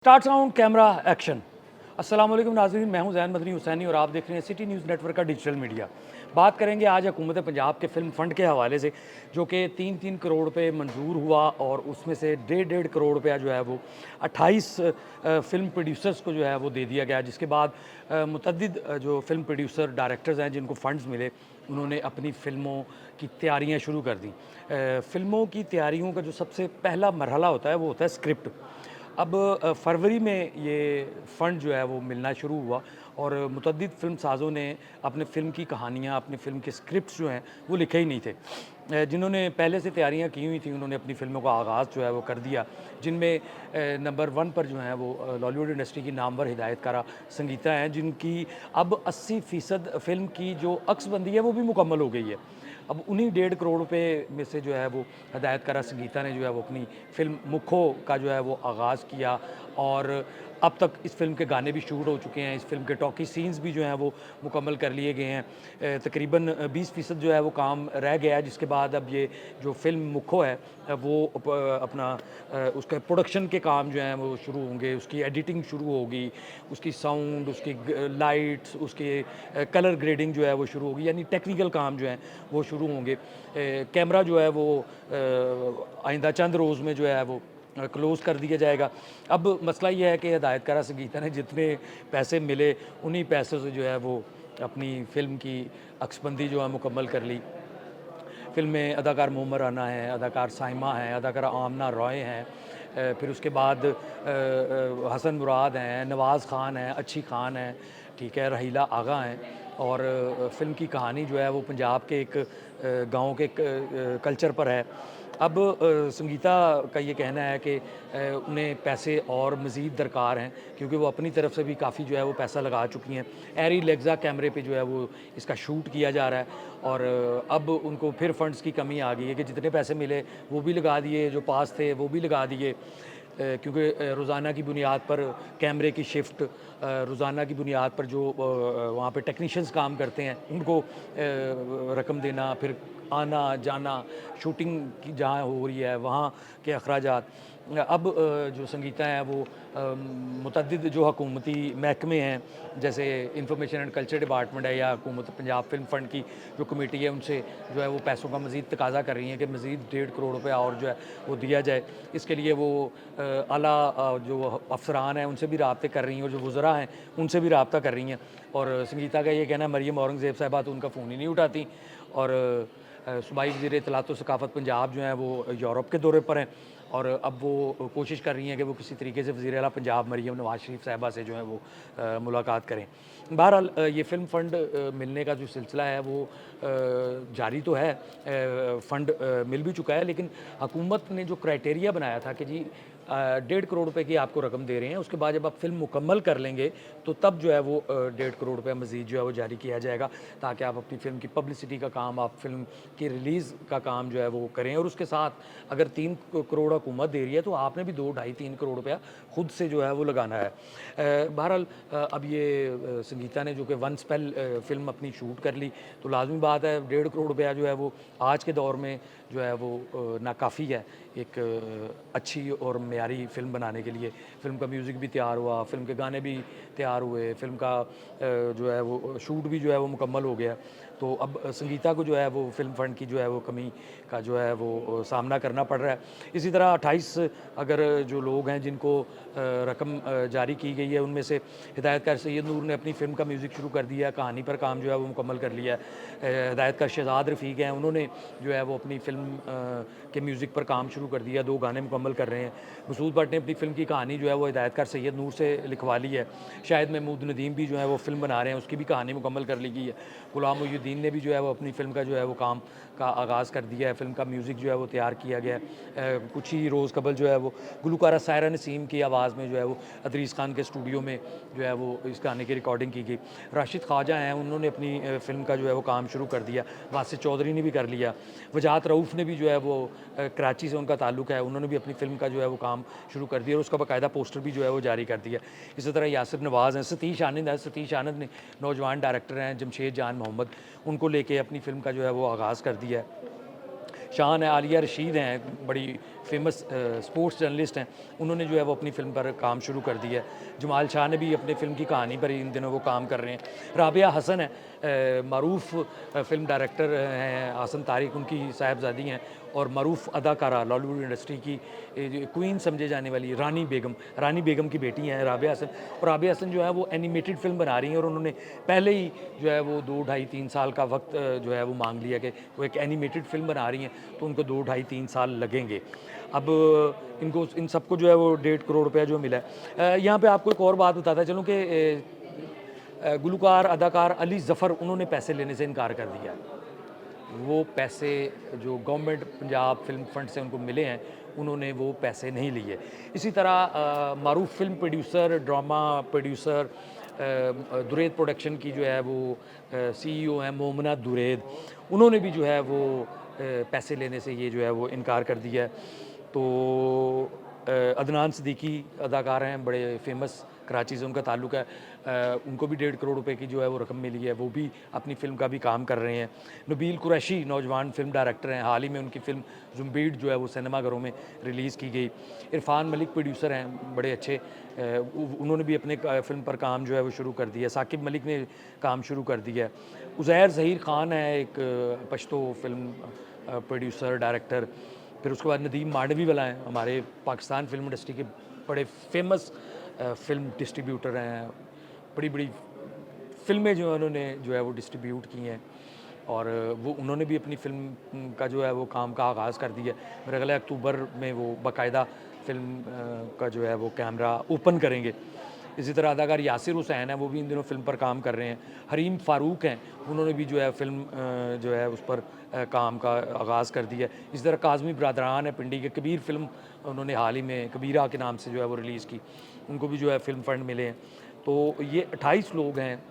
Start sound camera action. अस्सलाम वालेकुम नाज़रीन, मैं हूं ज़ैन मदनी हुसैनी और आप देख रहे हैं सिटी न्यूज़ नेटवर्क का डिजिटल मीडिया। बात करेंगे आज हुकूमत पंजाब के फ़िल्म फ़ंड के हवाले से, जो कि 3-3 करोड़ रुपए मंजूर हुआ और उसमें से 1.5 करोड़ रुपया जो है वो 28 फ़िल्म प्रोड्यूसर्स को जो है वो दे दिया गया। जिसके बाद मुतअद्दिद जो फ़िल्म प्रोड्यूसर डायरेक्टर्स हैं जिनको फ़ंड्स मिले, उन्होंने अपनी फ़िल्मों की तैयारियाँ शुरू कर दी। फ़िल्मों की तैयारियों का जो सबसे पहला मरहला होता है वो होता है स्क्रिप्ट। अब फरवरी में ये फ़ंड जो है वो मिलना शुरू हुआ और मुतअद्दिद फ़िल्म साज़ों ने अपने फ़िल्म की कहानियाँ, अपनी फ़िल्म के स्क्रिप्ट्स जो हैं वो लिखे ही नहीं थे। जिन्होंने पहले से तैयारियाँ की हुई थी, उन्होंने अपनी फ़िल्मों का आगाज़ जो है वो कर दिया, जिनमें नंबर 1 पर जो है वो लॉलीवुड इंडस्ट्री की नामवर हिदायतकारा संगीता हैं, जिनकी अब 80% फ़िल्म की जो अक्सबंदी है वो भी मुकम्मल हो गई है। अब उन्हीं 1.5 करोड़ रुपए में से जो है वो हिदायतकारा संगीता ने जो है वो अपनी फ़िल्म मुखो का जो है वो आगाज़ किया और अब तक इस फ़िल्म के गाने भी शूट हो चुके हैं। इस फ़िल्म के टॉकी सीन्स भी जो हैं वो मुकम्मल कर लिए गए हैं। तकरीबन 20% जो है वो काम रह गया है, जिसके बाद अब ये जो फ़िल्म मुखो है वो अपना उसका प्रोडक्शन के काम जो हैं वो शुरू होंगे, उसकी एडिटिंग शुरू होगी, उसकी साउंड, उसकी लाइट्स, उसके कलर ग्रेडिंग जो है वो शुरू होगी, यानी टेक्निकल काम जो हैं वो शुरू होंगे। कैमरा जो है वो आइंदा चंद रोज़ में जो है वो क्लोज़ कर दिया जाएगा। अब मसला ये है कि हिदायतकारा संगीता ने जितने पैसे मिले, उन्हीं पैसों से जो है वो अपनी फ़िल्म की अक्सबंदी जो है मुकम्मल कर ली। फ़िल्म में अदाकार मोहम्मद राना हैं, अदाकार साइमा हैं, अदाकारा आमना रॉय हैं, फिर उसके बाद हसन मुराद हैं, नवाज़ ख़ान हैं, अच्छी ख़ान हैं, ठीक है, रहीला आगा हैं और फ़िल्म की कहानी जो है वो पंजाब के एक गाँव के कल्चर पर है। अब संगीता का ये कहना है कि उन्हें पैसे और मज़ीद दरकार हैं, क्योंकि वो अपनी तरफ से भी काफ़ी जो है वो पैसा लगा चुकी हैं। एरी लेग्ज़ा कैमरे पे जो है वो इसका शूट किया जा रहा है और अब उनको फिर फंड्स की कमी आ गई है कि जितने पैसे मिले वो भी लगा दिए, जो पास थे वो भी लगा दिए। क्योंकि रोज़ाना की बुनियाद पर कैमरे की शिफ्ट, रोज़ाना की बुनियाद पर जो वहाँ पे टेक्नीशियंस काम करते हैं उनको रकम देना, फिर आना जाना, शूटिंग की जहाँ हो रही है वहाँ के अखराजात। अब जो संगीता है वो मुतअद्दिद जो हुकूमती महकमे हैं, जैसे इंफॉर्मेशन एंड कल्चर डिपार्टमेंट है या हुकूमत पंजाब फ़िल्म फ़ंड की जो कमेटी है, उनसे जो है वो पैसों का मज़ीद तकाज़ा कर रही हैं कि मज़ीद 1.5 करोड़ रुपया और जो है वो दिया जाए। इसके लिए वो आला जो अफ़सरान हैं उनसे भी राब्ते कर रही हैं और जो वज़रा हैं उनसे भी राब्ता कर रही हैं। और संगीता का ये कहना है, मरियम औरंगज़ेब साहिबा तो उनका फ़ोन ही नहीं उठाती और सूबाई वज़ीर इत्तलात व सकाफ़त पंजाब जो हैं वो यूरोप के दौरे पर हैं और अब वो कोशिश कर रही हैं कि वो किसी तरीके से वज़ीर आला पंजाब मरियम नवाज़ शरीफ साहिबा से जो है वो मुलाकात करें। बहरहाल ये फ़िल्म फ़ंड मिलने का जो सिलसिला है वो जारी तो है, फ़ंड मिल भी चुका है, लेकिन हुकूमत ने जो क्राइटेरिया बनाया था कि जी 1.5 करोड़ रुपए की आपको रकम दे रहे हैं, उसके बाद जब आप फ़िल्म मुकम्मल कर लेंगे तो तब जो है वो 1.5 करोड़ रुपया मज़ीद जो है वो जारी किया जाएगा, ताकि आप अपनी फ़िल्म की पब्लिसिटी का काम, आप फ़िल्म की रिलीज़ का काम जो है वो करें। और उसके साथ अगर 3 करोड़ हुकूमत दे रही है तो आपने भी 2 ढाई 3 करोड़ रुपया खुद से जो है वो लगाना है। बहरहाल अब ये संगीता ने जो कि वन स्पेल फ़िल्म अपनी शूट कर ली, तो लाज़मी बात है 1.5 करोड़ रुपया जो है वो आज के दौर में जो है वो नाकाफ़ी है एक अच्छी और मेयारी फ़िल्म बनाने के लिए। फ़िल्म का म्यूज़िक भी तैयार हुआ, फ़िल्म के गाने भी तैयार हुए, फ़िल्म का जो है वो शूट भी जो है वो मुकम्मल हो गया। तो अब संगीता को जो है वो फ़िल्म फ़ंड की जो है वो कमी का जो है वो सामना करना पड़ रहा है। इसी तरह 28 अगर जो लोग हैं जिनको रकम जारी की गई है, उनमें से हिदायतकार सैयद नूर ने अपनी फ़िल्म का म्यूज़िक शुरू कर दिया है, कहानी पर काम जो है वो मुकम्मल कर लिया है। हिदायतकार शहज़ाद रफ़ीक हैं, उन्होंने जो है वो अपनी फ़िल्म के म्यूज़िक पर काम शुरू कर दिया, 2 गाने मुकम्मल कर रहे हैं। मसूद भट्ट ने अपनी फ़िल्म की कहानी जो है वो हिदायतकार सैयद नूर से लिखवा ली है। शाहिद महमूद नदीम भी जो है वो फ़िल्म बना रहे हैं, उसकी भी कहानी मुकम्मल कर ली गई है। गुलाम मोहिउद्दीन ने भी जो है वो अपनी फ़िल्म का जो है वो काम का आगाज़ कर दिया है, फ़िल्म का म्यूज़िक जो है वो तैयार किया गया है। कुछ ही रोज़ कबल जो है वो गुलकारा सायरा नसीम की आवाज़ में जो है वो अदरीस खान के स्टूडियो में जो है वो इस गाने की रिकॉर्डिंग की गई। राशिद ख्वाजा हैं, उन्होंने अपनी फ़िल्म का जो है वो काम शुरू कर दिया। वासित चौधरी ने भी कर लिया। वजाहत रऊफ़ ने भी जो है वो कराची से उनका ताल्लुक़ है, उन्होंने भी अपनी फ़िल्म का जो है वो काम शुरू कर दिया और उसका बाकायदा पोस्टर भी जो है वो जारी कर दिया। इसी तरह यासिर नवाज़ हैं, सतीश आनंद है, सतीश आनंद ने नौजवान डायरेक्टर हैं जमशेद जान मोहम्मद, उनको लेके अपनी फ़िल्म का जो है वो आगाज़ कर दिया है। शान है, आलिया रशीद हैं, बड़ी फेमस स्पोर्ट्स जर्नलिस्ट हैं, उन्होंने जो है वो अपनी फ़िल्म पर काम शुरू कर दिया है। जमाल शाह ने भी अपने फ़िल्म की कहानी पर इन दिनों वो काम कर रहे हैं। राबिया हसन है, मरूफ़ फ़िल्म डायरेक्टर हैं, हसन तारिक उनकी साहिबज़ादी हैं, और मरूफ़ अदाकारा लॉलीवुड इंडस्ट्री की क्वीन समझे जाने वाली रानी बेगम की बेटी हैं राबिया हसन। और राबिया हसन जो है वो एनिमेटेड फ़िल्म बना रही हैं, और उन्होंने पहले ही जो है वो 2 ढाई 3 साल का वक्त जो है वो मांग लिया कि वो एक एनिमेटेड फ़िल्म बना रही हैं, तो उनको 2 ढाई 3 साल लगेंगे। अब इनको इन सबको जो है वो 1.5 करोड़ रुपया जो मिला है। यहाँ पे आपको एक और बात बताता चलूँ कि गुलकार अदाकार अली ज़फ़र उन्होंने पैसे लेने से इनकार कर दिया। वो पैसे जो गवर्नमेंट पंजाब फ़िल्म फंड से उनको मिले हैं, उन्होंने वो पैसे नहीं लिए। इसी तरह मारूफ film producer, drama producer Duraid production की जो है वो सीईओ हैं मोमना दुरैद, उन्होंने भी जो है वो पैसे लेने से ये जो है वो इनकार कर दिया है। तो अदनान सिद्दीकी अदाकार हैं, बड़े फेमस, कराची से उनका ताल्लुक़ है। उनको भी 1.5 करोड़ रुपए की जो है वो रकम मिली है, वो भी अपनी फ़िल्म का भी काम कर रहे हैं। नबील कुरैशी नौजवान फ़िल्म डायरेक्टर हैं, हाल ही में उनकी फ़िल्म ज़ुम्बीड जो है वो सिनेमाघरों में रिलीज़ की गई। इरफान मलिक प्रोड्यूसर हैं, बड़े अच्छे, उन्होंने भी अपने फ़िल्म पर काम जो है वो शुरू कर दिया। साकिब मलिक ने काम शुरू कर दिया है। उज़ैर ज़हीर ख़ान है एक पश्तो फ़िल्म प्रोड्यूसर, डायरेक्टर। फिर उसके बाद नदीम मांडवी वाला हैं, हमारे पाकिस्तान फ़िल्म इंडस्ट्री के बड़े फेमस फ़िल्म डिस्ट्रीब्यूटर हैं। बड़ी-बड़ी फ़िल्में जो हैं उन्होंने जो है वो डिस्ट्रीब्यूट की हैं, और वो उन्होंने भी अपनी फ़िल्म का जो है वो काम का आगाज़ कर दिया। मेरा ख़्याल है अक्टूबर में वो बाकायदा फ़िल्म का जो है वो कैमरा ओपन करेंगे। इसी तरह अदाकार यासिर हुसैन है, वो भी इन दिनों फ़िल्म पर काम कर रहे हैं। हरीम फ़ारूक हैं, उन्होंने भी जो है फ़िल्म जो है उस पर काम का आगाज़ कर दिया। इसी तरह काज़मी बिरादरान है पिंडी के, कबीर फ़िल्म उन्होंने हाल ही में कबीरा के नाम से जो है वो रिलीज़ की, उनको भी जो है फ़िल्म फ़ंड मिले हैं। तो ये 28 लोग हैं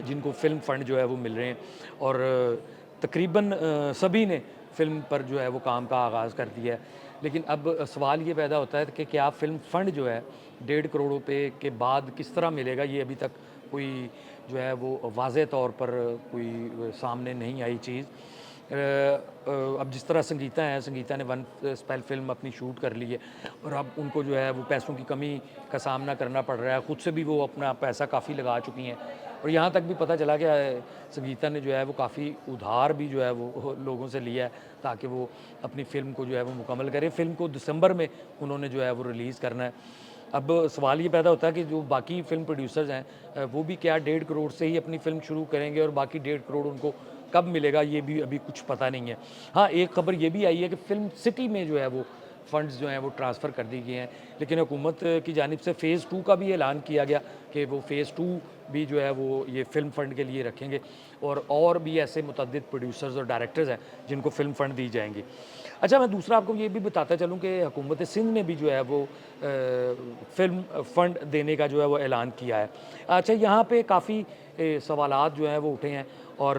जिनको फ़िल्म फ़ंड जो है वो मिल रहे हैं, और तकरीबन सभी ने फ़िल्म पर जो है वो काम का आगाज़ कर दिया है। लेकिन अब सवाल ये पैदा होता है कि क्या फ़िल्म फ़ंड जो है 1.5 करोड़ रुपए के बाद किस तरह मिलेगा, ये अभी तक कोई जो है वो वाज़ेह तौर पर कोई सामने नहीं आई चीज़। अब जिस तरह संगीता हैं, संगीता ने वन स्पेल फ़िल्म अपनी शूट कर ली है, और अब उनको जो है वो पैसों की कमी का सामना करना पड़ रहा है। ख़ुद से भी वो अपना पैसा काफ़ी लगा चुकी हैं, और यहाँ तक भी पता चला कि संगीता ने जो है वो काफ़ी उधार भी जो है वो लोगों से लिया है, ताकि वो अपनी फ़िल्म को जो है वो मुकम्मल करें। फ़िल्म को दिसंबर में उन्होंने जो है वो रिलीज़ करना है। अब सवाल ये पैदा होता है कि जो बाकी फ़िल्म प्रोड्यूसर्स हैं, वो भी क्या 1.5 करोड़ से ही अपनी फ़िल्म शुरू करेंगे, और बाकी 1.5 करोड़ उनको कब मिलेगा, ये भी अभी कुछ पता नहीं है। हाँ, एक खबर ये भी आई है कि फ़िल्म सिटी में जो है वो फंड्स जो हैं वो ट्रांसफ़र कर दिए गए हैं, लेकिन हुकूमत की जानिब से फ़ेज़ 2 का भी ऐलान किया गया कि वो फ़ेज़ 2 भी जो है वो ये फ़िल्म फ़ंड के लिए रखेंगे, और भी ऐसे मुतअद्दिद प्रोड्यूसर्स और डायरेक्टर्स हैं जिनको फ़िल्म फ़ंड दी जाएँगी। अच्छा, मैं दूसरा आपको ये भी बताता चलूँ कि हुकूमत सिंध ने भी जो है वो फ़िल्म फ़ंड देने का जो है वो ऐलान किया है। अच्छा, यहाँ पे काफ़ी सवालात जो हैं वो उठे हैं, और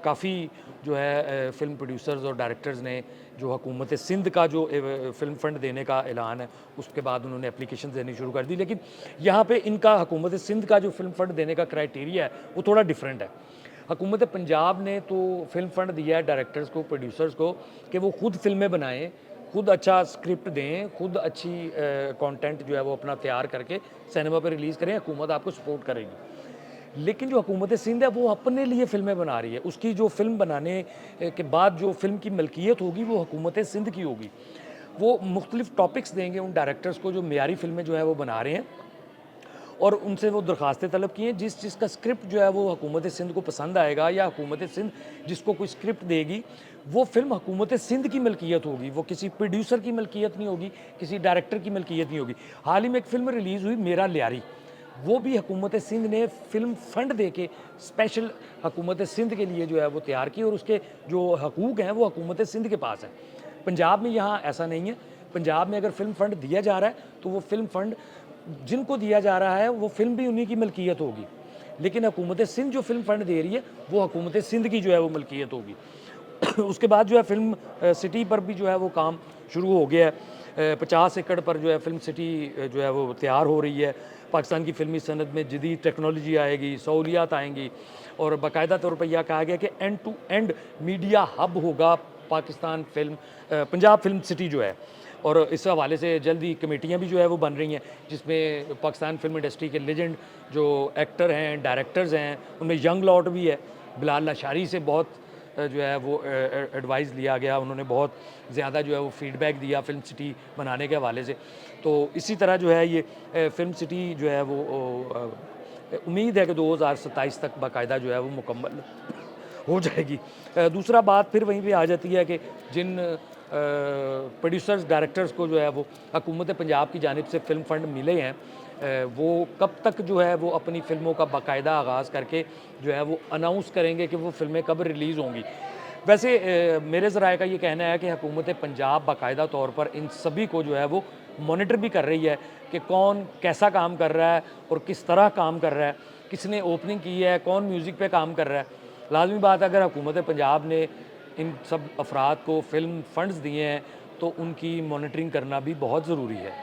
काफ़ी जो है फ़िल्म प्रोड्यूसर्स और डायरेक्टर्स ने जो हुकूमत सिंध का जो फ़िल्म फ़ंड देने का ऐलान है, उसके बाद उन्होंने एप्लीकेशन देनी शुरू कर दी। लेकिन यहाँ पे इनका हुकूमत सिंध का जो फ़िल्म फ़ंड देने का क्राइटेरिया है वो थोड़ा डिफरेंट है। हुकूमत पंजाब ने तो फ़िल्म फ़ंड दिया है डायरेक्टर्स को, प्रोड्यूसर्स को, कि वो खुद फ़िल्में बनाएँ, खुद अच्छा स्क्रिप्ट दें, खुद अच्छी कंटेंट जो है वो अपना तैयार करके सिनेमा पे रिलीज़ करें, हुकूमत आपको सपोर्ट करेगी। लेकिन जो हुकूमत सिंध है वो अपने लिए फ़िल्में बना रही है, उसकी जो फ़िल्म बनाने के बाद जो फ़िल्म की मलकियत होगी वो हुकूमत सिंध की होगी। वो मुख्तलिफ़ टॉपिक्स देंगे उन डायरेक्टर्स को जो मेयारी फ़िल्में जो है वो बना रहे हैं, और उनसे वो दरख्वास्तें तलब की हैं। जिसका स्क्रिप्ट जो है वो हुकूमत सिंध को पसंद आएगा, या हुकूमत सिंध जिसको कोई स्क्रिप्ट देगी, वो फ़िल्म हुकूमत सिंध की मलकियत होगी, वो किसी प्रोड्यूसर की मलकियत नहीं होगी, किसी डायरेक्टर की मलकियत नहीं होगी। हाल ही में एक फ़िल्म रिलीज़ हुई मेरा लियारी, वो भी हुकूमत सिंध ने फ़िल्म फ़ंड दे के स्पेशल हुकूमत सिंध के लिए जो है वो तैयार की, और उसके जो हकूक़ हैं वो हुकूमत सिंध के पास हैं। पंजाब में यहाँ ऐसा नहीं है। पंजाब में अगर फ़िल्म फ़ंड दिया जा रहा है तो वो फ़िल्म फ़ंड जिनको दिया जा रहा है वो फ़िल्म भी उन्हीं की मलकियत होगी, लेकिन हुकूमत सिंध जो फ़िल्म फ़ंड दे रही है वो हुकूमत सिंध की जो है वो मलकियत होगी। उसके बाद जो है फ़िल्म सिटी पर भी जो है वो काम शुरू हो गया है। 50 एकड़ पर जो है फ़िल्म सिटी जो है वो तैयार हो रही है। पाकिस्तान की फ़िल्मी सनत में जदीद टेक्नोलॉजी आएगी, सहूलियात आएँगी, और बाकायदा तौर पर यह कहा गया कि end to end media hub होगा Pakistan film Punjab film city जो है, और इस हवाले से जल्द ही कमेटियाँ भी जो है वो बन रही हैं, जिसमें पाकिस्तान फिल्म इंडस्ट्री के लेजेंड जो एक्टर हैं, डायरेक्टर्स हैं, उनमें यंग लॉट भी है। बिलाल लाशारी से बहुत जो है वो एडवाइस लिया गया, उन्होंने बहुत ज़्यादा जो है वो फीडबैक दिया फ़िल्म सिटी बनाने के हवाले से। तो इसी तरह जो है ये फ़िल्म सिटी जो है वो उम्मीद है कि 2027 तक बाकायदा जो है वो मुकम्मल हो जाएगी। दूसरा बात फिर वहीं पे आ जाती है कि जिन प्रोड्यूसर्स डायरेक्टर्स को जो है वो हुकूमत पंजाब की जानिब से फ़िल्म फ़ंड मिले हैं, वो कब तक जो है वो अपनी फ़िल्मों का बाकायदा आगाज़ करके जो है वो अनाउंस करेंगे कि वो फ़िल्में कब रिलीज़ होंगी। वैसे मेरे ज़राए का ये कहना है कि हुकूमत पंजाब बाकायदा तौर पर इन सभी को जो है वो मॉनिटर भी कर रही है कि कौन कैसा काम कर रहा है और किस तरह काम कर रहा है, किसने ओपनिंग की है, कौन म्यूज़िक पे काम कर रहा है। लाज़मी बात है, अगर हुकूमत पंजाब ने इन सब अफराद को फ़िल्म फ़ंड्स दिए हैं तो उनकी मॉनिटरिंग करना भी बहुत ज़रूरी है।